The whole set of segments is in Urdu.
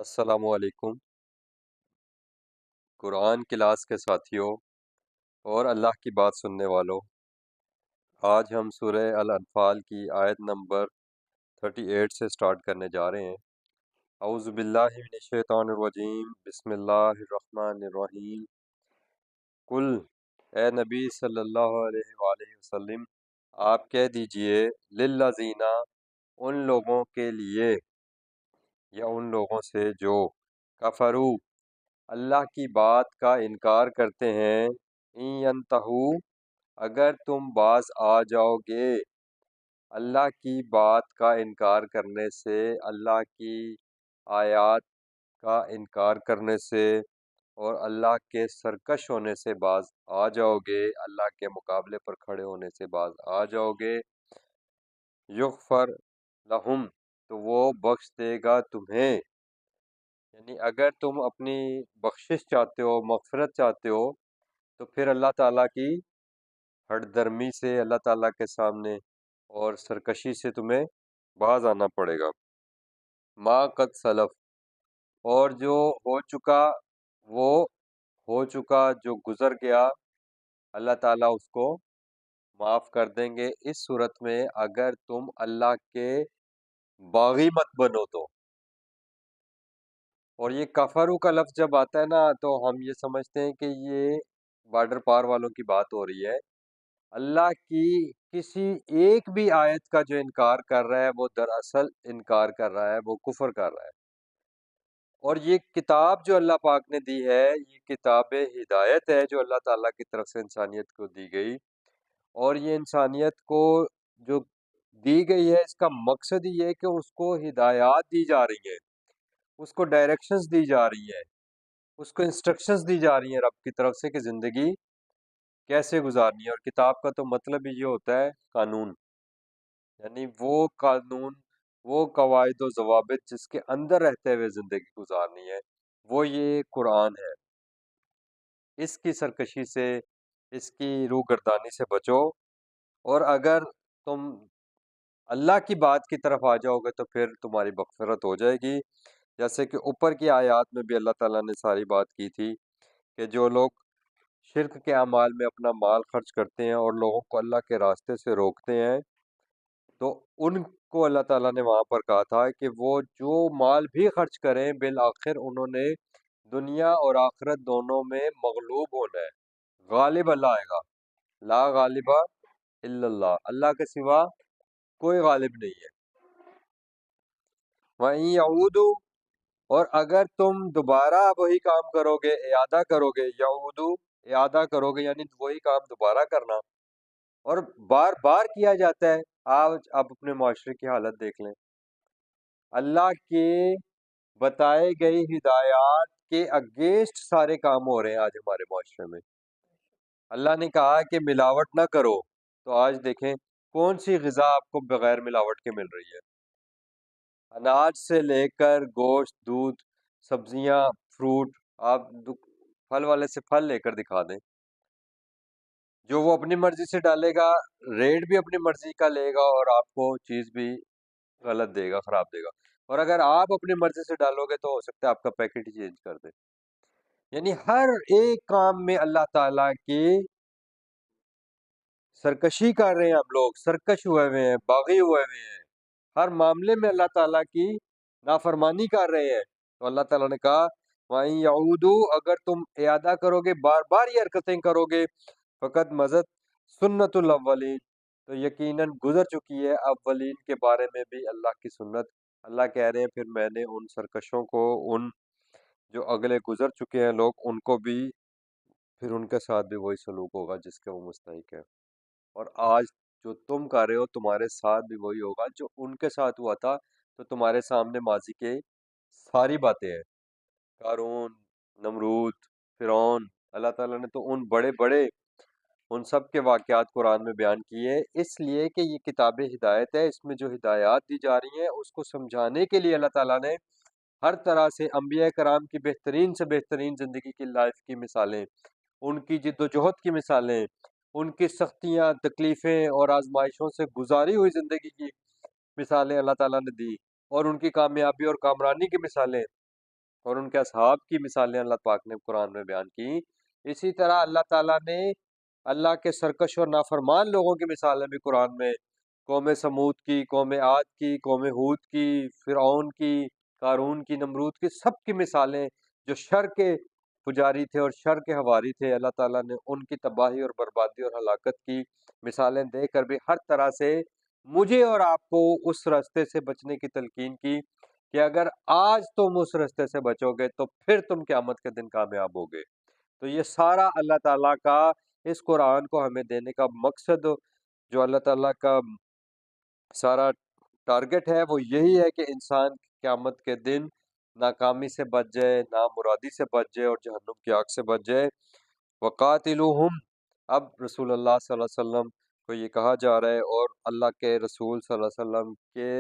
السلام علیکم قرآن کلاس کے ساتھیوں اور اللہ کی بات سننے والوں، آج ہم سورہ الانفال کی آیت نمبر 38 سے سٹارٹ کرنے جا رہے ہیں۔ اعوذ باللہ من الشیطان الرجیم، بسم اللہ الرحمن الرحیم۔ قل، اے نبی صلی اللہ علیہ وآلہ وسلم، آپ کہہ دیجئے، للذین، ان لوگوں کے لیے یا ان لوگوں سے جو کفرو، اللہ کی بات کا انکار کرتے ہیں، ان ینتہو، اگر تم باز آ جاؤ گے اللہ کی بات کا انکار کرنے سے، اللہ کی آیات کا انکار کرنے سے اور اللہ کے سرکش ہونے سے باز آ جاؤ گے، اللہ کے مقابلے پر کھڑے ہونے سے باز آ جاؤ گے، یغفر لہم، تو وہ بخش دے گا تمہیں۔ یعنی اگر تم اپنی بخشش چاہتے ہو، مغفرت چاہتے ہو، تو پھر اللہ تعالیٰ کی ہٹ درمی سے، اللہ تعالیٰ کے سامنے اور سرکشی سے تمہیں باز آنا پڑے گا۔ ما قد سلف، اور جو ہو چکا وہ ہو چکا، جو گزر گیا، اللہ تعالیٰ اس کو معاف کر دیں گے اس صورت میں اگر تم اللہ کے باغی مت بنو تو۔ اور یہ کفرو کا لفظ جب آتا ہے نا تو ہم یہ سمجھتے ہیں کہ یہ بارڈر پار والوں کی بات ہو رہی ہے۔ اللہ کی کسی ایک بھی آیت کا جو انکار کر رہا ہے وہ دراصل انکار کر رہا ہے، وہ کفر کر رہا ہے۔ اور یہ کتاب جو اللہ پاک نے دی ہے، یہ کتاب ہدایت ہے جو اللہ تعالیٰ کی طرف سے انسانیت کو دی گئی، اور یہ انسانیت کو جو دی گئی ہے اس کا مقصد یہ ہے کہ اس کو ہدایات دی جا رہی ہیں، اس کو ڈائریکشنز دی جا رہی ہیں، اس کو انسٹرکشنز دی جا رہی ہیں رب کی طرف سے کہ زندگی کیسے گزارنی ہے۔ اور کتاب کا تو مطلب ہی یہ ہوتا ہے قانون، یعنی وہ قانون، وہ قواعد و ضوابط جس کے اندر رہتے ہوئے زندگی گزارنی ہے، وہ یہ قرآن ہے۔ اس کی سرکشی سے، اس کی روح گردانی سے بچو، اور اگر تم اللہ کی بات کی طرف آ جاؤ گے تو پھر تمہاری مغفرت ہو جائے گی۔ جیسے کہ اوپر کی آیات میں بھی اللہ تعالیٰ نے ساری بات کی تھی کہ جو لوگ شرک کے اعمال میں اپنا مال خرچ کرتے ہیں اور لوگوں کو اللہ کے راستے سے روکتے ہیں، تو ان کو اللہ تعالیٰ نے وہاں پر کہا تھا کہ وہ جو مال بھی خرچ کریں بالآخر انہوں نے دنیا اور آخرت دونوں میں مغلوب ہونا ہے، غالب اللہ آئے گا۔ لا غالب الا اللہ، اللہ کے سوا کوئی غالب نہیں ہے۔ وَإِن يَعُودُوا، اور اگر تم دوبارہ وہی کام کرو گے، اعادہ کرو گے، یعودو اعادہ کرو گے یعنی وہی کام دوبارہ کرنا، اور بار بار کیا جاتا ہے۔ آج آپ اپنے معاشرے کی حالت دیکھ لیں، اللہ کے بتائے گئی ہدایات کے اگینسٹ سارے کام ہو رہے ہیں آج ہمارے معاشرے میں۔ اللہ نے کہا کہ ملاوٹ نہ کرو، تو آج دیکھیں کون سی غذا آپ کو بغیر ملاوٹ کے مل رہی ہے۔ اناج سے لے کر گوشت، دودھ، سبزیاں، فروٹ، آپ پھل والے سے پھل لے کر دکھا دیں، جو وہ اپنی مرضی سے ڈالے گا، ریٹ بھی اپنی مرضی کا لے گا، اور آپ کو چیز بھی غلط دے گا، خراب دے گا۔ اور اگر آپ اپنی مرضی سے ڈالو گے تو ہو سکتا ہے آپ کا پیکٹ ہی چینج کر دے۔ یعنی ہر ایک کام میں اللہ تعالیٰ کی سرکشی کر رہے ہیں، ہم لوگ سرکش ہوئے ہوئے ہیں، باغی ہوئے ہوئے ہیں، ہر معاملے میں اللہ تعالیٰ کی نافرمانی کر رہے ہیں۔ تو اللہ تعالیٰ نے کہا وَإِن يَعُودُوا، اگر تم اعادہ کرو گے، بار بار یہ حرکتیں کرو گے، فقط مزت سنت الاولین، تو یقیناً گزر چکی ہے اولین کے بارے میں بھی اللہ کی سنت۔ اللہ کہہ رہے ہیں پھر میں نے ان سرکشوں کو، ان جو اگلے گزر چکے ہیں لوگ، ان کو بھی، پھر ان کے ساتھ بھی وہی سلوک ہوگا جس کے وہ مستحق ہے۔ اور آج جو تم کر رہے ہو تمہارے ساتھ بھی وہی ہوگا جو ان کے ساتھ ہوا تھا۔ تو تمہارے سامنے ماضی کے ساری باتیں ہیں، قارون، نمرود، فرعون، اللہ تعالیٰ نے تو ان بڑے بڑے ان سب کے واقعات قرآن میں بیان کیے، اس لیے کہ یہ کتاب ہدایت ہے، اس میں جو ہدایات دی جا رہی ہیں اس کو سمجھانے کے لیے اللہ تعالیٰ نے ہر طرح سے انبیاء کرام کی بہترین سے بہترین زندگی کی لائف کی مثالیں، ان کی جد و جہد کی مثالیں، ان کی سختیاں، تکلیفیں اور آزمائشوں سے گزاری ہوئی زندگی کی مثالیں اللہ تعالیٰ نے دی، اور ان کی کامیابی اور کامرانی کی مثالیں، اور ان کے اصحاب کی مثالیں اللہ پاک نے قرآن میں بیان کی، اسی طرح اللہ تعالیٰ نے اللہ کے سرکش اور نافرمان لوگوں کی مثالیں بھی قرآن میں، قوم سمود کی، قوم عاد کی، قوم ہود کی، فرعون کی، قارون کی، نمرود کی، سب کی مثالیں جو شر کے پجاری تھے اور شر کے ہواری تھے، اللہ تعالیٰ نے ان کی تباہی اور بربادی اور ہلاکت کی مثالیں دے کر بھی ہر طرح سے مجھے اور آپ کو اس راستے سے بچنے کی تلقین کی کہ اگر آج تم اس راستے سے بچو گے تو پھر تم قیامت کے دن کامیاب ہوگے۔ تو یہ سارا اللہ تعالیٰ کا اس قرآن کو ہمیں دینے کا مقصد، جو اللہ تعالیٰ کا سارا ٹارگٹ ہے، وہ یہی ہے کہ انسان قیامت کے دن ناکامی سے بچ جائے، نامرادی سے بچ جائے اور جہنم کی آگ سے بچ جائے۔ وقاتلوہم، اب رسول اللہ صلی اللہ علیہ وسلم کو یہ کہا جا رہا ہے اور اللہ کے رسول صلی اللہ علیہ وسلم کے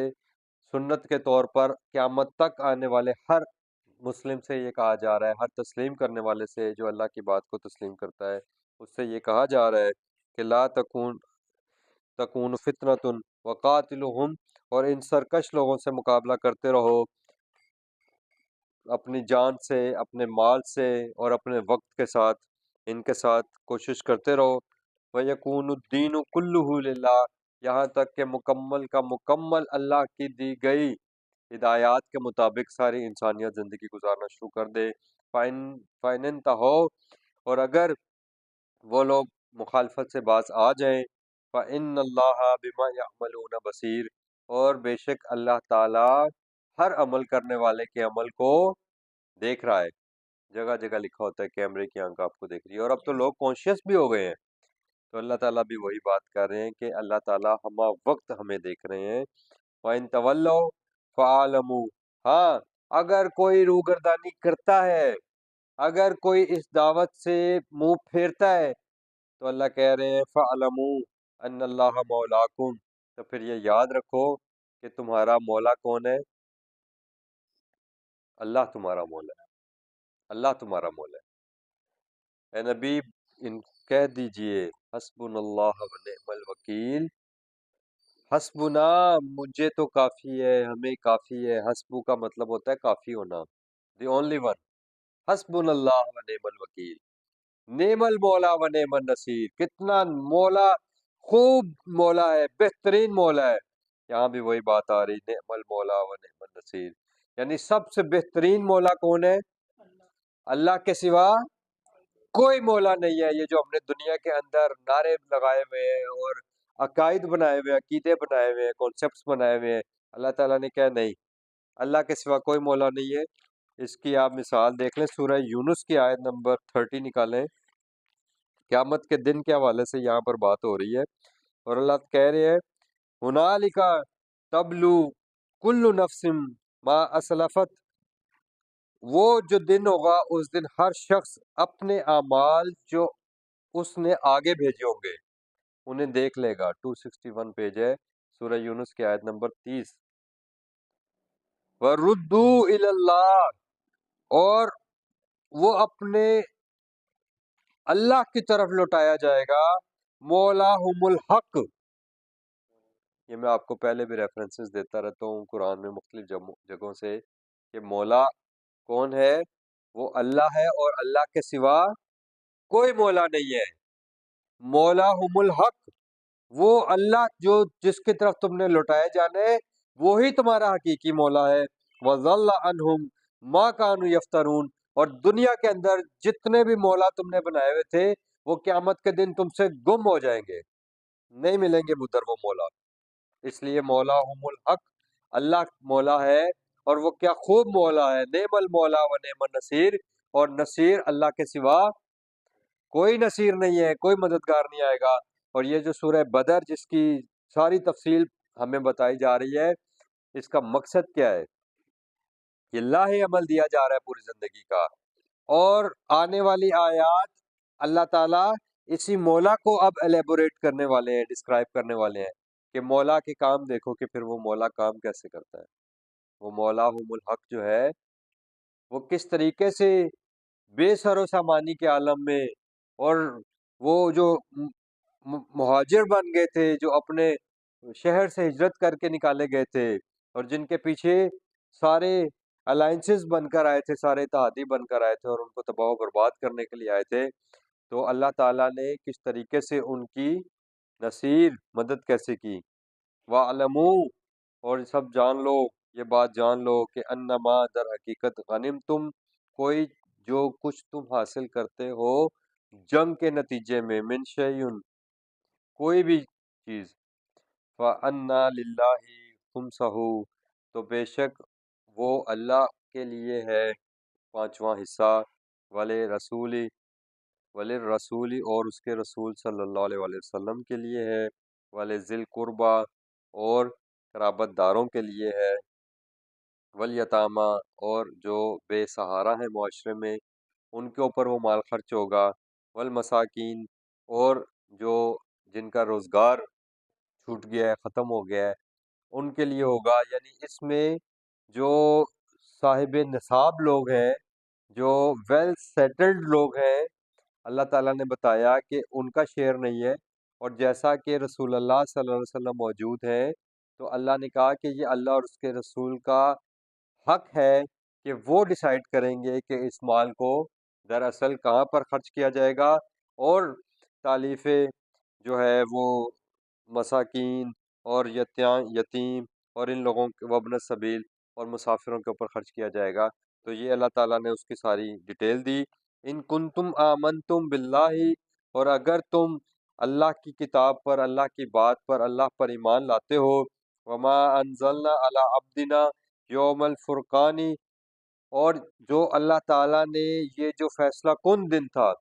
سنت کے طور پر قیامت تک آنے والے ہر مسلم سے یہ کہا جا رہا ہے، ہر تسلیم کرنے والے سے جو اللہ کی بات کو تسلیم کرتا ہے، اس سے یہ کہا جا رہا ہے کہ لا تکون فتنۃ وقاتلہم، اور ان سرکش لوگوں سے مقابلہ کرتے رہو اپنی جان سے، اپنے مال سے اور اپنے وقت کے ساتھ، ان کے ساتھ کوشش کرتے رہو۔ وَيَكُونُ الدِّينُ كُلُّهُ لِلَّهِ، یہاں تک کہ مکمل کا مکمل اللہ کی دی گئی ہدایات کے مطابق ساری انسانیت زندگی گزارنا شروع کر دے۔ فَإِنِ انتہوا، اور اگر وہ لوگ مخالفت سے باز آ جائیں، فَإِنَّ اللَّهَ بِمَا يَعْمَلُونَ بَصِيرٌ، اور بے شک اللہ تعالی ہر عمل کرنے والے کے عمل کو دیکھ رہا ہے۔ جگہ جگہ لکھا ہوتا ہے کیمرے کی آنکھ آپ کو دیکھ رہی ہے، اور اب تو لوگ کانشیس بھی ہو گئے ہیں، تو اللہ تعالیٰ بھی وہی بات کر رہے ہیں کہ اللہ تعالیٰ ہمہ وقت ہمیں دیکھ رہے ہیں۔ وَإِن تَوَلَّوْا فَاعْلَمُوا، ہاں اگر کوئی روگردانی کرتا ہے، اگر کوئی اس دعوت سے منہ پھیرتا ہے، تو اللہ کہہ رہے ہیں فَاعْلَمُوا أَنَّ اللَّهَ مَوْلَاكُمْ، تو پھر یہ یاد رکھو کہ تمہارا مولا کون ہے؟ اللہ تمہارا مولا ہے، اللہ تمہارا مولا ہے۔ اے نبی ان کہہ دیجئے حسبنا اللہ و نعم الوکیل، حسبنا مجھے تو کافی ہے، ہمیں کافی ہے۔ حسبو کا مطلب ہوتا ہے کافی ہونا، دی اونلی ون، حسبنا اللہ و نعم الوکیل، نعم المولا و نعم النصیر، کتنا مولا خوب مولا ہے، بہترین مولا ہے۔ یہاں بھی وہی بات آ رہی، نعم المولا و نعم النصیر، یعنی سب سے بہترین مولا کون ہے؟ اللہ کے سوا کوئی مولا نہیں ہے۔ یہ جو ہم نے دنیا کے اندر نعرے لگائے ہوئے ہیں اور عقائد بنائے ہوئے ہیں، عقیدے بنائے ہوئے ہیں، کانسیپٹس بنائے ہوئے ہیں، اللہ تعالیٰ نے کہا نہیں، اللہ کے سوا کوئی مولا نہیں ہے۔ اس کی آپ مثال دیکھ لیں، سورہ یونس کی آیت نمبر 30 نکالیں، قیامت کے دن کے حوالے سے یہاں پر بات ہو رہی ہے، اور اللہ کہہ رہے ہیں ہنالک تبلو کل نفس ما اسلفت، وہ جو دن ہوگا اس دن ہر شخص اپنے اعمال جو اس نے آگے بھیجے ہوں گے انہیں دیکھ لے گا۔ 261 پیج ہے، سورہ یونس کی آیت نمبر 30۔ وَرُدُّوا إِلَى اللَّهِ، اور وہ اپنے اللہ کی طرف لوٹایا جائے گا، مولاہم الحق، یہ میں آپ کو پہلے بھی ریفرنسز دیتا رہتا ہوں قرآن میں مختلف جگہوں سے کہ مولا کون ہے، وہ اللہ ہے، اور اللہ کے سوا کوئی مولا نہیں ہے۔ مولاہم الحق، وہ اللہ جو جس کی طرف تم نے لوٹائے جانے وہی تمہارا حقیقی مولا ہے۔ وَضَلَّ عَنْهُمْ مَا كَانُوا يَفْتَرُونَ، اور دنیا کے اندر جتنے بھی مولا تم نے بنائے ہوئے تھے وہ قیامت کے دن تم سے گم ہو جائیں گے، نہیں ملیں گے ادھر وہ مولا۔ اس لیے مولا ہم الحق، اللہ مولا ہے، اور وہ کیا خوب مولا ہے، نعم المولا و نعم النصیر، اور نصیر اللہ کے سوا کوئی نصیر نہیں ہے، کوئی مددگار نہیں آئے گا۔ اور یہ جو سورہ بدر جس کی ساری تفصیل ہمیں بتائی جا رہی ہے، اس کا مقصد کیا ہے؟ یہ لاہ عمل دیا جا رہا ہے پوری زندگی کا، اور آنے والی آیات اللہ تعالیٰ اسی مولا کو اب ایلیبوریٹ کرنے والے ہیں، ڈسکرائب کرنے والے ہیں کہ مولا کے کام دیکھو کہ پھر وہ مولا کام کیسے کرتا ہے۔ وہ مولا ہم الحق جو ہے وہ کس طریقے سے بے سر و سامانی کے عالم میں، اور وہ جو مہاجر بن گئے تھے، جو اپنے شہر سے ہجرت کر کے نکالے گئے تھے، اور جن کے پیچھے سارے الائنسز بن کر آئے تھے، سارے اتحادی بن کر آئے تھے اور ان کو تباہ و برباد کرنے کے لیے آئے تھے، تو اللہ تعالیٰ نے کس طریقے سے ان کی نصیر مدد کیسے کی۔ وَعْلَمُوا، اور سب جان لو، یہ بات جان لو کہ انما در حقیقت غنم تم، کوئی جو کچھ تم حاصل کرتے ہو جنگ کے نتیجے میں، من شیئن، کوئی بھی چیز، فَأَنَّا لِلَّهِ خُمْسَهُ، تو بے شک وہ اللہ کے لیے ہے پانچواں حصہ، وَلِلرَّسُولِ اور اس کے رسول صلی اللہ علیہ وآلہ وسلم کے لیے ہے، وَلِذِی الْقُرْبَى اور قرابت داروں کے لیے ہے، وَالیتامى اور جو بے سہارا ہیں معاشرے میں ان کے اوپر وہ مال خرچ ہوگا، والمساکین اور جو جن کا روزگار چھوٹ گیا ہے، ختم ہو گیا ہے، ان کے لیے ہوگا۔ یعنی اس میں جو صاحب نصاب لوگ ہیں، جو ویل سیٹلڈ لوگ ہیں، اللہ تعالیٰ نے بتایا کہ ان کا شیئر نہیں ہے، اور جیسا کہ رسول اللہ صلی اللہ علیہ وسلم موجود ہیں تو اللہ نے کہا کہ یہ اللہ اور اس کے رسول کا حق ہے کہ وہ ڈیسائیڈ کریں گے کہ اس مال کو دراصل کہاں پر خرچ کیا جائے گا، اور تالیف جو ہے وہ مساکین اور یتیم اور ان لوگوں کے وابن السبیل اور مسافروں کے اوپر خرچ کیا جائے گا۔ تو یہ اللہ تعالیٰ نے اس کی ساری ڈیٹیل دی۔ ان کنتم آمنتم باللہ، اور اگر تم اللہ کی کتاب پر، اللہ کی بات پر، اللہ پر ایمان لاتے ہو، وما انزلنا علی عبدنا یوم الفرقان، اور جو اللہ تعالیٰ نے یہ جو فیصلہ کن دن تھا،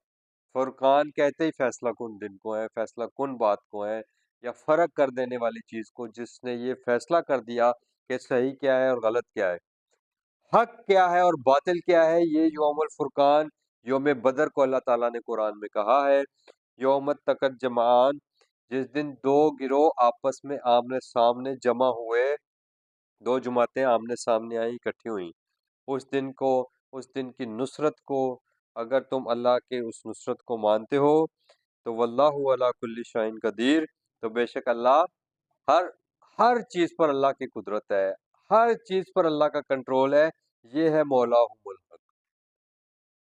فرقان کہتے ہی فیصلہ کن دن کو ہے، فیصلہ کن بات کو ہے، یا فرق کر دینے والی چیز کو، جس نے یہ فیصلہ کر دیا کہ صحیح کیا ہے اور غلط کیا ہے، حق کیا ہے اور باطل کیا ہے۔ یہ یوم الفرقان، یوم بدر کو اللہ تعالیٰ نے قرآن میں کہا ہے، یوم التقى جمعان، جس دن دو گروہ آپس میں آمنے سامنے جمع ہوئے، دو جماعتیں آمنے سامنے آئیں، اکٹھی ہوئیں، اس دن کی نصرت کو، اگر تم اللہ کے اس نصرت کو مانتے ہو تو واللہ علی کل شیء قدیر، تو بے شک اللہ ہر ہر چیز پر اللہ کی قدرت ہے، ہر چیز پر اللہ کا کنٹرول ہے۔ یہ ہے مولاہم الحق،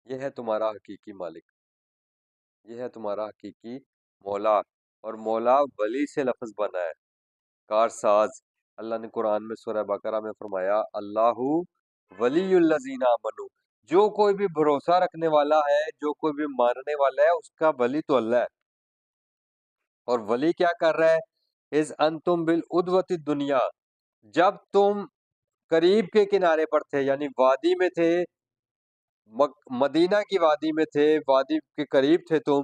یہ ہے تمہارا حقیقی مالک، یہ ہے تمہارا حقیقی مولا، اور مولا ولی سے لفظ بنا ہے، کار ساز۔ اللہ نے قرآن میں سورہ بقرہ میں فرمایا اللہ ولی الذین آمنوا، جو کوئی بھی بھروسہ رکھنے والا ہے، جو کوئی بھی ماننے والا ہے، اس کا ولی تو اللہ ہے۔ اور ولی کیا کر رہا ہے؟ اذ انتم بالعدوۃ الدنیا، جب تم قریب کے کنارے پر تھے، یعنی وادی میں تھے، مدینہ کی وادی میں تھے، وادی کے قریب تھے تم،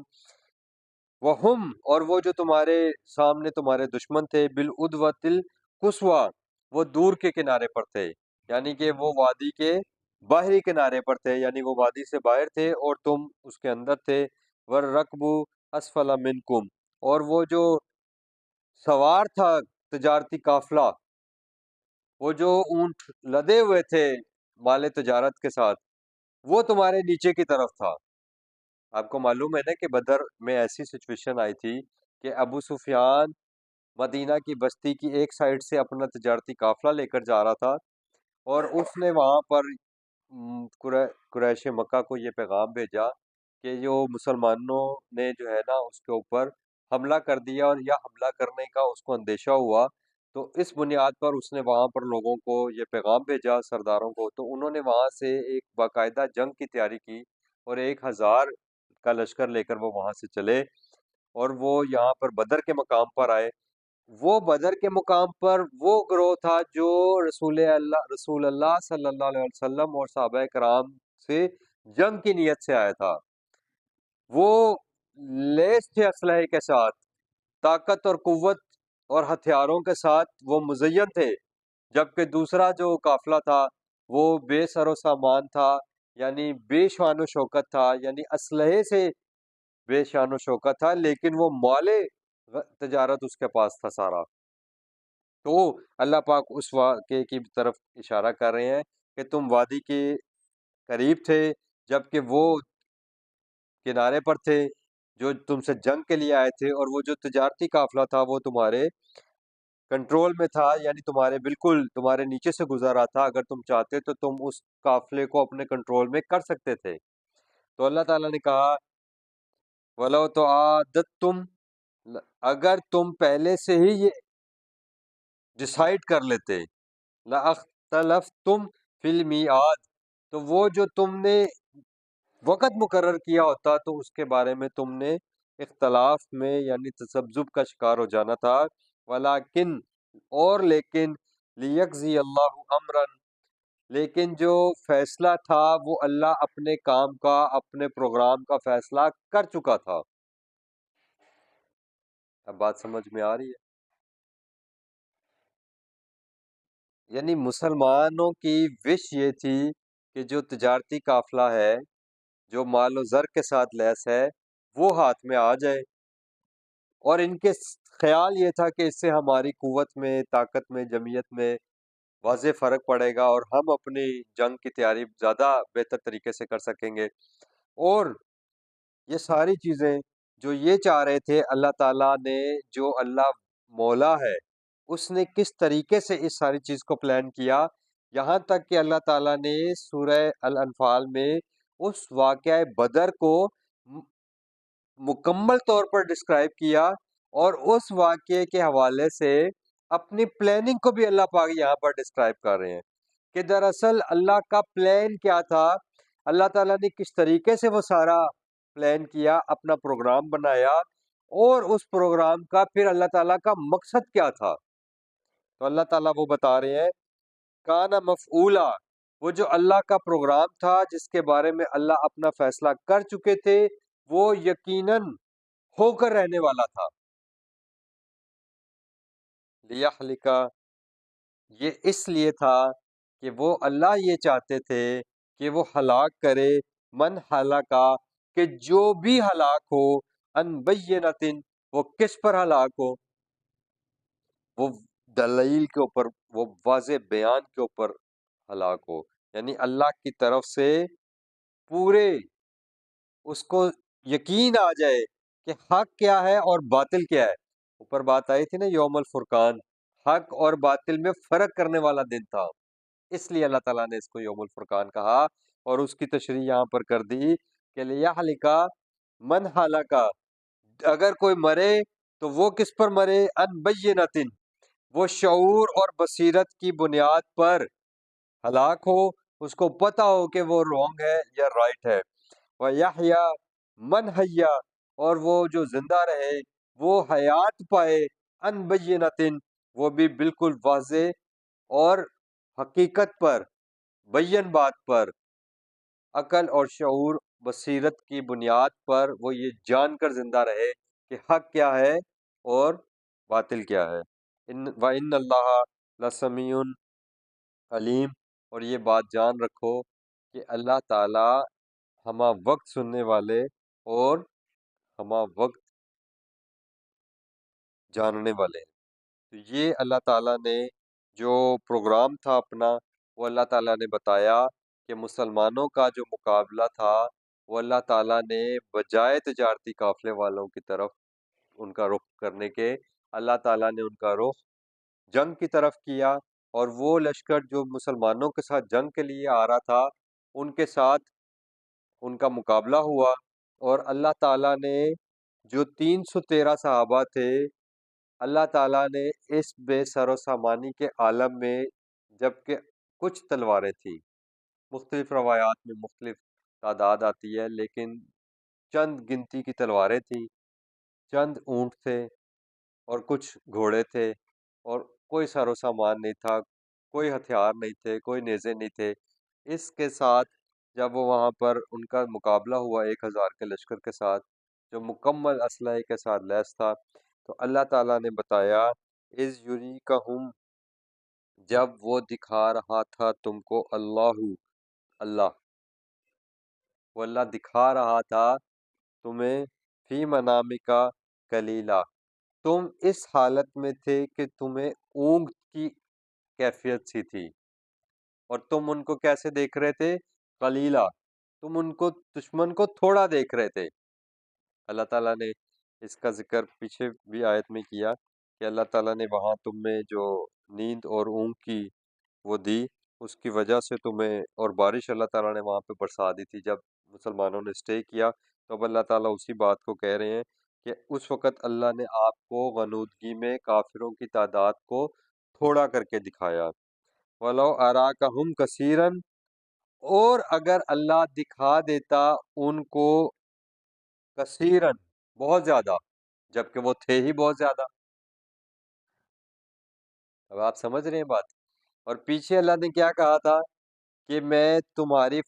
وہم اور وہ جو تمہارے سامنے تمہارے دشمن تھے، بالعدوۃ القصویٰ وہ دور کے کنارے پر تھے، یعنی کہ وہ وادی کے باہری کنارے پر تھے، یعنی وہ وادی سے باہر تھے اور تم اس کے اندر تھے، والرکب اسفل منکم، اور وہ جو سوار تھا تجارتی قافلہ، وہ جو اونٹ لدے ہوئے تھے مال تجارت کے ساتھ، وہ تمہارے نیچے کی طرف تھا۔ آپ کو معلوم ہے نا کہ بدر میں ایسی سچویشن آئی تھی کہ ابو سفیان مدینہ کی بستی کی ایک سائڈ سے اپنا تجارتی قافلہ لے کر جا رہا تھا، اور اس نے وہاں پر قریش مکہ کو یہ پیغام بھیجا کہ جو مسلمانوں نے جو ہے نا اس کے اوپر حملہ کر دیا، اور یا حملہ کرنے کا اس کو اندیشہ ہوا، تو اس بنیاد پر اس نے وہاں پر لوگوں کو یہ پیغام بھیجا، سرداروں کو، تو انہوں نے وہاں سے ایک باقاعدہ جنگ کی تیاری کی، اور 1000 کا لشکر لے کر وہ وہاں سے چلے، اور وہ یہاں پر بدر کے مقام پر آئے۔ وہ بدر کے مقام پر وہ گروہ تھا جو رسول اللہ صلی اللہ علیہ وسلم اور صحابہ کرام سے جنگ کی نیت سے آیا تھا، وہ لیس تھے اسلحے کے ساتھ، طاقت اور قوت اور ہتھیاروں کے ساتھ وہ مزین تھے، جبکہ دوسرا جو قافلہ تھا وہ بے سر و سامان تھا، یعنی بے شان و شوکت تھا، یعنی اسلحے سے بے شان و شوکت تھا، لیکن وہ مال تجارت اس کے پاس تھا سارا۔ تو اللہ پاک اس واقعے کی طرف اشارہ کر رہے ہیں کہ تم وادی کے قریب تھے، جبکہ وہ کنارے پر تھے جو تم سے جنگ کے لیے آئے تھے، اور وہ جو تجارتی قافلہ تھا وہ تمہارے کنٹرول میں تھا، یعنی تمہارے بالکل تمہارے نیچے سے گزر رہا تھا، اگر تم چاہتے تو تم اس قافلے کو اپنے کنٹرول میں کر سکتے تھے۔ تو اللہ تعالیٰ نے کہا وَلَوْ تُعَادَدْتُمْ، اگر تم پہلے سے ہی یہ ڈیسائیڈ کر لیتے، لَأَخْتَلَفْتُمْ فِي الْمِيعَادِ، تو وہ جو تم نے وقت مقرر کیا ہوتا تو اس کے بارے میں تم نے اختلاف میں یعنی تذبذب کا شکار ہو جانا تھا۔ ولیکن، اور لیکن، لیجزی اللہ امرا، لیکن جو فیصلہ تھا وہ اللہ اپنے کام کا، اپنے پروگرام کا فیصلہ کر چکا تھا۔ اب بات سمجھ میں آ رہی ہے؟ یعنی مسلمانوں کی وش یہ تھی کہ جو تجارتی قافلہ ہے، جو مال و زر کے ساتھ لیس ہے، وہ ہاتھ میں آ جائے، اور ان کے خیال یہ تھا کہ اس سے ہماری قوت میں، طاقت میں، جمعیت میں واضح فرق پڑے گا، اور ہم اپنی جنگ کی تیاری زیادہ بہتر طریقے سے کر سکیں گے۔ اور یہ ساری چیزیں جو یہ چاہ رہے تھے، اللہ تعالیٰ نے، جو اللہ مولا ہے، اس نے کس طریقے سے اس ساری چیز کو پلان کیا، یہاں تک کہ اللہ تعالیٰ نے سورہ الانفال میں اس واقعہ بدر کو مکمل طور پر ڈسکرائب کیا، اور اس واقعے کے حوالے سے اپنی پلاننگ کو بھی اللہ پاک یہاں پر ڈسکرائب کر رہے ہیں کہ دراصل اللہ کا پلان کیا تھا، اللہ تعالیٰ نے کس طریقے سے وہ سارا پلان کیا، اپنا پروگرام بنایا، اور اس پروگرام کا پھر اللہ تعالیٰ کا مقصد کیا تھا۔ تو اللہ تعالیٰ وہ بتا رہے ہیں کانا مفعولا، وہ جو اللہ کا پروگرام تھا جس کے بارے میں اللہ اپنا فیصلہ کر چکے تھے، وہ یقیناً ہو کر رہنے والا تھا۔ لیہلک، یہ اس لیے تھا کہ وہ اللہ یہ چاہتے تھے کہ وہ ہلاک کرے من ہلاکا، کہ جو بھی ہلاک ہو، ان بینۃ، وہ کس پر ہلاک ہو، وہ دلیل کے اوپر، وہ واضح بیان کے اوپر ہلاک ہو، یعنی اللہ کی طرف سے پورے اس کو یقین آ جائے کہ حق کیا ہے اور باطل کیا ہے۔ اوپر بات آئی تھی نا یوم الفرقان، حق اور باطل میں فرق کرنے والا دن تھا، اس لیے اللہ تعالیٰ نے اس کو یوم الفرقان کہا، اور اس کی تشریح یہاں پر کر دی کہ لیہلکا من ہلاکا، اگر کوئی مرے تو وہ کس پر مرے، ان بینۃ، وہ شعور اور بصیرت کی بنیاد پر ہلاک ہو، اس کو پتہ ہو کہ وہ رونگ ہے یا رائٹ ہے۔ وَيَحْيَا مَنْ حَيَّا، اور وہ جو زندہ رہے وہ حیات پائے، ان بینۃ، وہ بھی بالکل واضح اور حقیقت پر، بین بات پر، عقل اور شعور بصیرت کی بنیاد پر وہ یہ جان کر زندہ رہے کہ حق کیا ہے اور باطل کیا ہے۔ وَإِنَّ اللَّهَ لَسَمِيعٌ علیم، اور یہ بات جان رکھو کہ اللہ تعالی ہمہ وقت سننے والے اور ہمہ وقت جاننے والے ہیں۔ تو یہ اللہ تعالیٰ نے جو پروگرام تھا اپنا، وہ اللہ تعالیٰ نے بتایا کہ مسلمانوں کا جو مقابلہ تھا وہ اللہ تعالیٰ نے بجائے تجارتی قافلے والوں کی طرف ان کا رخ کرنے کے، اللہ تعالیٰ نے ان کا رخ جنگ کی طرف کیا، اور وہ لشکر جو مسلمانوں کے ساتھ جنگ کے لیے آ رہا تھا ان کے ساتھ ان کا مقابلہ ہوا، اور اللہ تعالیٰ نے جو 313 صحابہ تھے، اللہ تعالیٰ نے اس بے سر و سامانی کے عالم میں، جبکہ کچھ تلواریں تھیں، مختلف روایات میں مختلف تعداد آتی ہے، لیکن چند گنتی کی تلواریں تھیں، چند اونٹ تھے، اور کچھ گھوڑے تھے، اور کوئی سر و سامان نہیں تھا، کوئی ہتھیار نہیں تھے، کوئی نیزے نہیں تھے۔ اس کے ساتھ جب وہ وہاں پر ان کا مقابلہ ہوا 1000 کے لشکر کے ساتھ جو مکمل اسلحے کے ساتھ لیس تھا، تو اللہ تعالیٰ نے بتایا از یریکہم، جب وہ دکھا رہا تھا تم کو، اللہ، وہ اللہ دکھا رہا تھا تمہیں، فی منامکا قلیلا، تم اس حالت میں تھے کہ تمہیں اونگ کی کیفیت سی تھی، اور تم ان کو کیسے دیکھ رہے تھے، قلیلا، تم ان کو، دشمن کو تھوڑا دیکھ رہے تھے۔ اللہ تعالیٰ نے اس کا ذکر پیچھے بھی آیت میں کیا کہ اللہ تعالیٰ نے وہاں تم میں جو نیند اور اونگ کی وہ دی، اس کی وجہ سے تمہیں، اور بارش اللہ تعالیٰ نے وہاں پہ برسا دی تھی جب مسلمانوں نے اسٹے کیا، تو اب اللہ تعالیٰ اسی بات کو کہہ رہے ہیں کہ اس وقت اللہ نے آپ کو غنودگی میں کافروں کی تعداد کو تھوڑا کر کے دکھایا۔ وَلَوْ أَرَاكَهُمْ كَثِيرًا، اور اگر اللہ دکھا دیتا ان کو کثیرن بہت زیادہ، جبکہ وہ تھے ہی بہت زیادہ۔ اب آپ سمجھ رہے ہیں بات؟ اور پیچھے اللہ نے کیا کہا تھا کہ میں تمہاری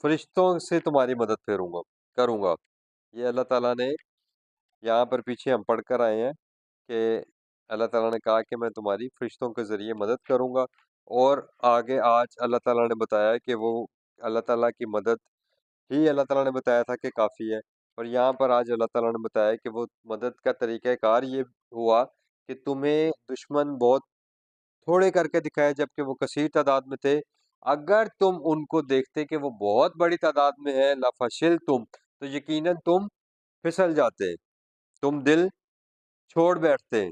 فرشتوں سے تمہاری مدد کروں گا۔ یہ اللہ تعالیٰ نے یہاں پر پیچھے ہم پڑھ کر آئے ہیں کہ اللہ تعالیٰ نے کہا کہ میں تمہاری فرشتوں کے ذریعے مدد کروں گا، اور آگے آج اللہ تعالیٰ نے بتایا کہ وہ اللہ تعالیٰ کی مدد ہی اللہ تعالیٰ نے بتایا تھا کہ کافی ہے، اور یہاں پر آج اللہ تعالیٰ نے بتایا کہ وہ مدد کا طریقہ کار یہ ہوا کہ تمہیں دشمن بہت تھوڑے کر کے دکھائے جبکہ وہ کثیر تعداد میں تھے۔ اگر تم ان کو دیکھتے کہ وہ بہت بڑی تعداد میں ہے، لفشل تم، تو یقیناً تم پھسل جاتے، تم دل چھوڑ بیٹھتے،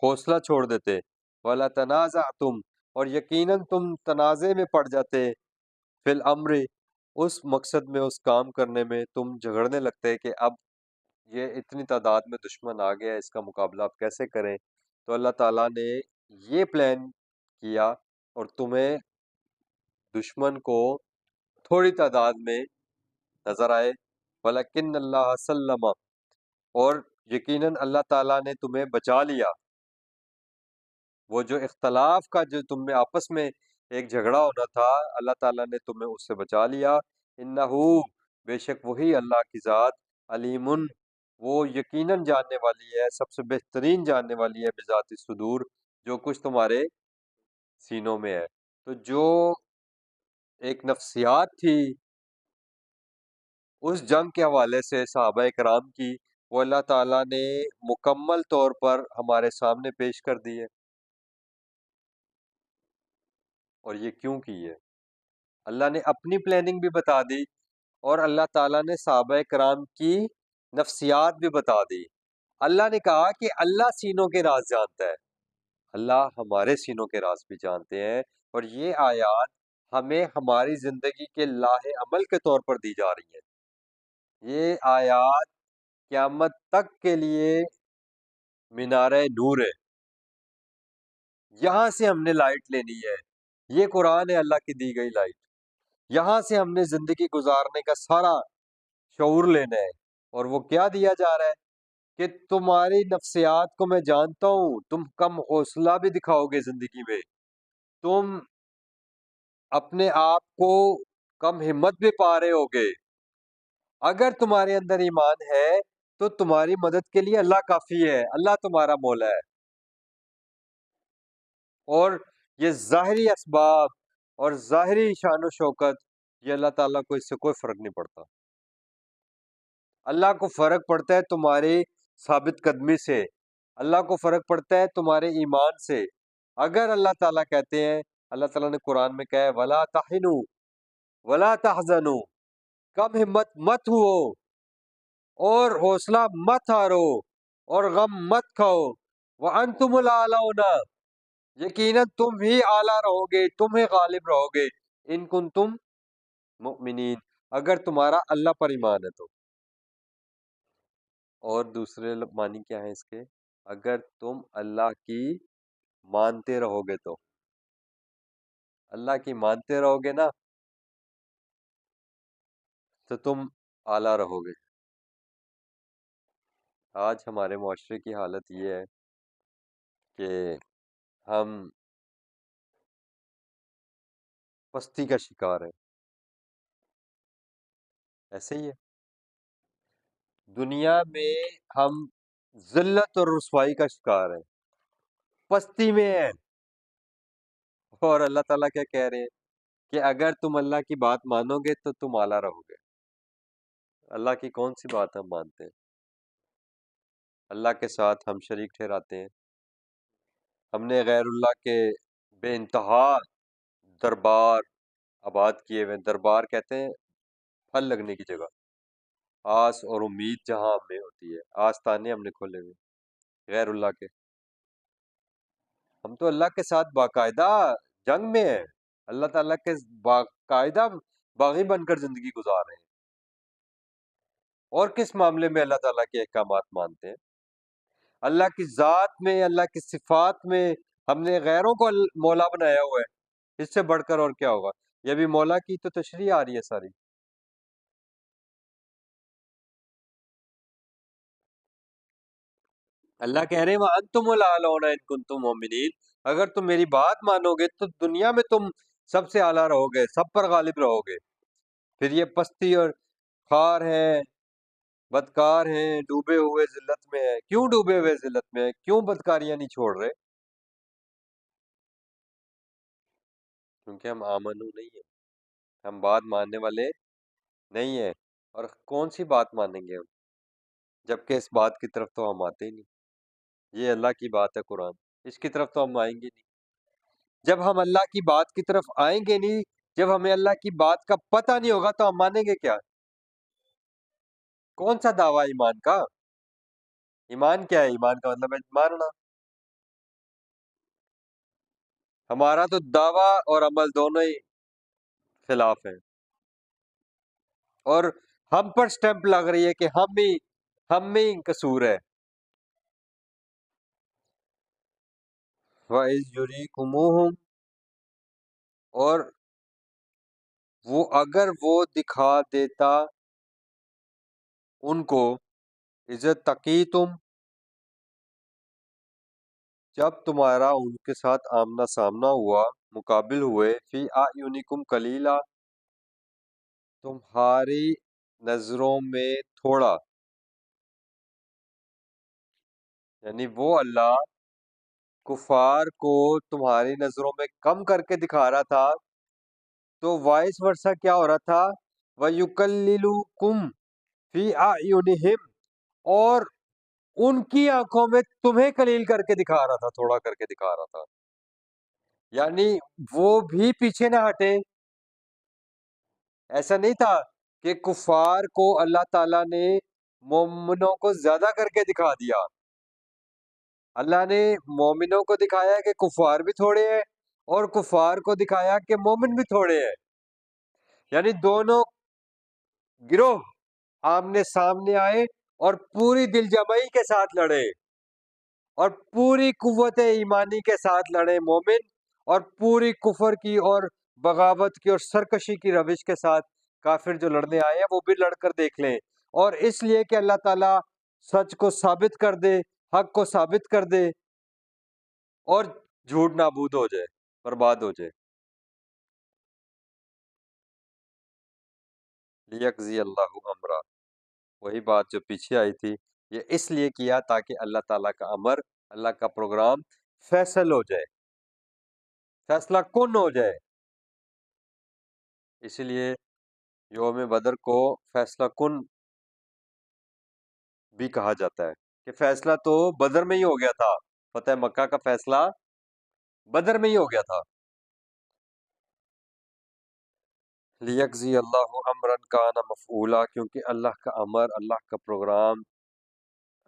حوصلہ چھوڑ دیتے، ولا تنازعتم، اور یقیناً تم تنازع میں پڑ جاتے، فی الامر، اس مقصد میں، اس کام کرنے میں تم جھگڑنے لگتے کہ اب یہ اتنی تعداد میں دشمن آ گیا، اس کا مقابلہ آپ کیسے کریں؟ تو اللہ تعالیٰ نے یہ پلان کیا، اور تمہیں دشمن کو تھوڑی تعداد میں نظر آئے، ولیکن اللہ سلم، اور یقیناً اللہ تعالیٰ نے تمہیں بچا لیا، وہ جو اختلاف کا جو تم میں آپس میں ایک جھگڑا ہونا تھا، اللہ تعالیٰ نے تمہیں اس سے بچا لیا۔ انہو، بے شک وہی اللہ کی ذات، علیم، وہ یقیناً جاننے والی ہے، سب سے بہترین جاننے والی ہے، بذات الصدور، جو کچھ تمہارے سینوں میں ہے۔ تو جو ایک نفسیات تھی اس جنگ کے حوالے سے صحابہ کرام کی، وہ اللہ تعالیٰ نے مکمل طور پر ہمارے سامنے پیش کر دی ہے، اور یہ کیوں کی ہے؟ اللہ نے اپنی پلاننگ بھی بتا دی، اور اللہ تعالیٰ نے صحابہ کرام کی نفسیات بھی بتا دی۔ اللہ نے کہا کہ اللہ سینوں کے راز جانتا ہے، اللہ ہمارے سینوں کے راز بھی جانتے ہیں، اور یہ آیات ہمیں ہماری زندگی کے لاہ عمل کے طور پر دی جا رہی ہیں۔ یہ آیات قیامت تک کے لیے مینارہ نور ہے، یہاں سے ہم نے لائٹ لینی ہے، یہ قرآن ہے اللہ کی دی گئی لائٹ، یہاں سے ہم نے زندگی گزارنے کا سارا شعور لینا ہے۔ اور وہ کیا دیا جا رہا ہے کہ تمہاری نفسیات کو میں جانتا ہوں، تم کم حوصلہ بھی دکھاؤ گے زندگی میں، تم اپنے آپ کو کم ہمت بھی پا رہے ہوگے، اگر تمہارے اندر ایمان ہے تو تمہاری مدد کے لیے اللہ کافی ہے، اللہ تمہارا مولا ہے، اور یہ ظاہری اسباب اور ظاہری شان و شوکت، یہ اللہ تعالیٰ کو اس سے کوئی فرق نہیں پڑتا۔ اللہ کو فرق پڑتا ہے تمہاری ثابت قدمی سے، اللہ کو فرق پڑتا ہے تمہارے ایمان سے۔ اگر اللہ تعالیٰ کہتے ہیں، اللہ تعالیٰ نے قرآن میں کہا ہے وَلَا تَحِنُوا وَلَا تَحْزَنُوا، کم ہمت مت ہو اور حوصلہ مت ہارو اور غم مت کھاؤ، وَأَنْتُمُ الْأَعْلَوْنَ، یقیناً تم ہی اعلیٰ رہو گے، تم ہی غالب رہو گے، ان کنتم مؤمنین، اگر تمہارا اللہ پر ایمان ہے تو۔ اور دوسرے معنی کیا ہیں اس کے؟ اگر تم اللہ کی مانتے رہو گے تو، اللہ کی مانتے رہو گے نا تو تم اعلیٰ رہو گے۔ آج ہمارے معاشرے کی حالت یہ ہے کہ ہم پستی کا شکار ہیں، ایسے ہی ہے دنیا میں، ہم ذلت اور رسوائی کا شکار ہیں، پستی میں ہیں، اور اللہ تعالیٰ کیا کہہ رہے ہیں کہ اگر تم اللہ کی بات مانو گے تو تم اعلیٰ رہو گے۔ اللہ کی کون سی بات ہم مانتے ہیں؟ اللہ کے ساتھ ہم شریک ٹھہراتے ہیں، ہم نے غیر اللہ کے بے انتہا دربار آباد کیے ہوئے، دربار کہتے ہیں پھل لگنے کی جگہ، آس اور امید جہاں ہمیں ہوتی ہے، آستانے ہم نے کھولے ہوئے غیر اللہ کے۔ ہم تو اللہ کے ساتھ باقاعدہ جنگ میں ہیں، اللہ تعالیٰ کے باقاعدہ باغی بن کر زندگی گزار رہے ہیں۔ اور کس معاملے میں اللہ تعالیٰ کے احکامات مانتے ہیں؟ اللہ کی ذات میں، اللہ کی صفات میں ہم نے غیروں کو مولا بنایا ہوا ہے، اس سے بڑھ کر اور کیا ہوگا؟ یہ بھی مولا کی تو تشریح آ رہی ہے ساری۔ اللہ کہہ رہے ہیں وَأَنْتُمُ الْأَعْلَوْنَ إِن كُنتُم مُؤْمِنِينَ، اگر تم میری بات مانو گے تو دنیا میں تم سب سے اعلیٰ رہو گے، سب پر غالب رہو گے۔ پھر یہ پستی اور خار ہیں، بدکار ہیں، ڈوبے ہوئے ذلت میں ہیں۔ کیوں ڈوبے ہوئے ذلت میں ہیں؟ کیوں بدکاریاں نہیں چھوڑ رہے؟ کیونکہ ہم آمنو نہیں ہیں، ہم بات ماننے والے نہیں ہیں۔ اور کون سی بات مانیں گے ہم، جبکہ اس بات کی طرف تو ہم آتے ہی نہیں۔ یہ اللہ کی بات ہے قرآن، اس کی طرف تو ہم آئیں گے نہیں۔ جب ہم اللہ کی بات کی طرف آئیں گے نہیں، جب ہمیں اللہ کی بات کا پتہ نہیں ہوگا تو ہم مانیں گے کیا؟ کون سا دعویٰ ایمان کا؟ ایمان کیا ہے؟ ایمان کا مطلب ہے ماننا۔ ہمارا تو دعویٰ اور عمل دونوں ہی خلاف ہیں، اور ہم پر سٹیمپ لگ رہی ہے کہ ہم میں ہی قصور ہے۔ وَإِذْ يُرِيكُمُوهُمْ، اور وہ اگر وہ دکھا دیتا ان کو، عزت تقی تم، جب تمہارا ان کے ساتھ آمنا سامنا ہوا، مقابل ہوئے، فی اعینکم قلیلا، تمہاری نظروں میں تھوڑا، یعنی وہ اللہ کفار کو تمہاری نظروں میں کم کر کے دکھا رہا تھا، تو وائس ورسا کیا ہو رہا تھا؟ وَيُكَلِّلُكُمْ فِي أَعْيُنِهِمْ، اور ان کی آنکھوں میں تمہیں قلیل کر کے دکھا رہا تھا، تھوڑا کر کے دکھا رہا تھا۔ یعنی وہ بھی پیچھے نہ ہٹے۔ ایسا نہیں تھا کہ کفار کو اللہ تعالیٰ نے مومنوں کو زیادہ کر کے دکھا دیا، اللہ نے مومنوں کو دکھایا کہ کفار بھی تھوڑے ہیں، اور کفار کو دکھایا کہ مومن بھی تھوڑے ہیں، یعنی دونوں گروہ آمنے سامنے آئے اور پوری دل جمعی کے ساتھ لڑے، اور پوری قوت ایمانی کے ساتھ لڑے مومن، اور پوری کفر کی اور بغاوت کی اور سرکشی کی روش کے ساتھ کافر جو لڑنے آئے ہیں وہ بھی لڑ کر دیکھ لیں۔ اور اس لیے کہ اللہ تعالیٰ سچ کو ثابت کر دے، حق کو ثابت کر دے، اور جھوٹ نابود ہو جائے، برباد ہو جائے۔ لیجزی اللہ امرا، وہی بات جو پیچھے آئی تھی، یہ اس لیے کیا تاکہ اللہ تعالیٰ کا امر، اللہ کا پروگرام فیصل ہو جائے، فیصلہ کن ہو جائے۔ اسی لیے یوم بدر کو فیصلہ کن بھی کہا جاتا ہے، کہ فیصلہ تو بدر میں ہی ہو گیا تھا، فتح مکہ کا فیصلہ بدر میں ہی ہو گیا تھا۔ لیجزی اللہ امرا کان مفعولا، کیونکہ اللہ کا امر، اللہ کا پروگرام،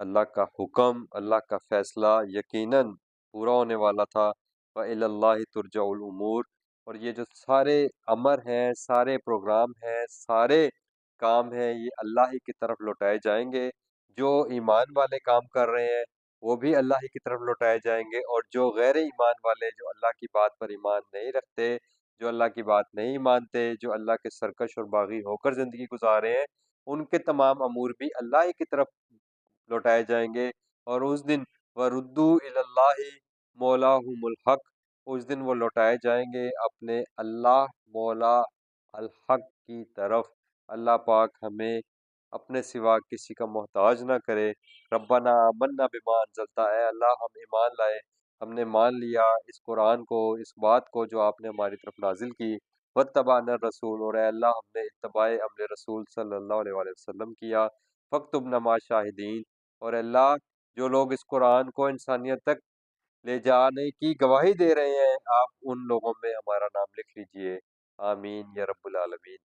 اللہ کا حکم، اللہ کا فیصلہ یقیناً پورا ہونے والا تھا۔ وَإِلَى اللَّهِ تُرْجَعُ الْأُمُورُ، اور یہ جو سارے امر ہیں، سارے پروگرام ہیں، سارے کام ہیں، یہ اللہ ہی کی طرف لوٹائے جائیں گے۔ جو ایمان والے کام کر رہے ہیں وہ بھی اللہ ہی کی طرف لوٹائے جائیں گے، اور جو غیر ایمان والے، جو اللہ کی بات پر ایمان نہیں رکھتے، جو اللہ کی بات نہیں مانتے، جو اللہ کے سرکش اور باغی ہو کر زندگی گزار رہے ہیں، ان کے تمام امور بھی اللہ ہی کی طرف لوٹائے جائیں گے۔ اور اس دن وَرُدُّوا إِلَى اللَّهِ مَوْلَاهُمُ الْحَقِّ، اس دن وہ لوٹائے جائیں گے اپنے اللہ مولا الحق کی طرف۔ اللہ پاک ہمیں اپنے سوا کسی کا محتاج نہ کرے۔ ربنا آمنا بما انزلتا، اے اللہ ہم ایمان لائے، ہم نے مان لیا اس قرآن کو، اس بات کو جو آپ نے ہماری طرف نازل کی، واتبعنا الرسول، اور اے اللہ ہم نے اتباع امر رسول صلی اللہ علیہ وآلہ وسلم کیا، فاکتبنا مع شاہدین، اور اے اللہ جو لوگ اس قرآن کو انسانیت تک لے جانے کی گواہی دے رہے ہیں، آپ ان لوگوں میں ہمارا نام لکھ لیجئے، آمین یا رب العالمین۔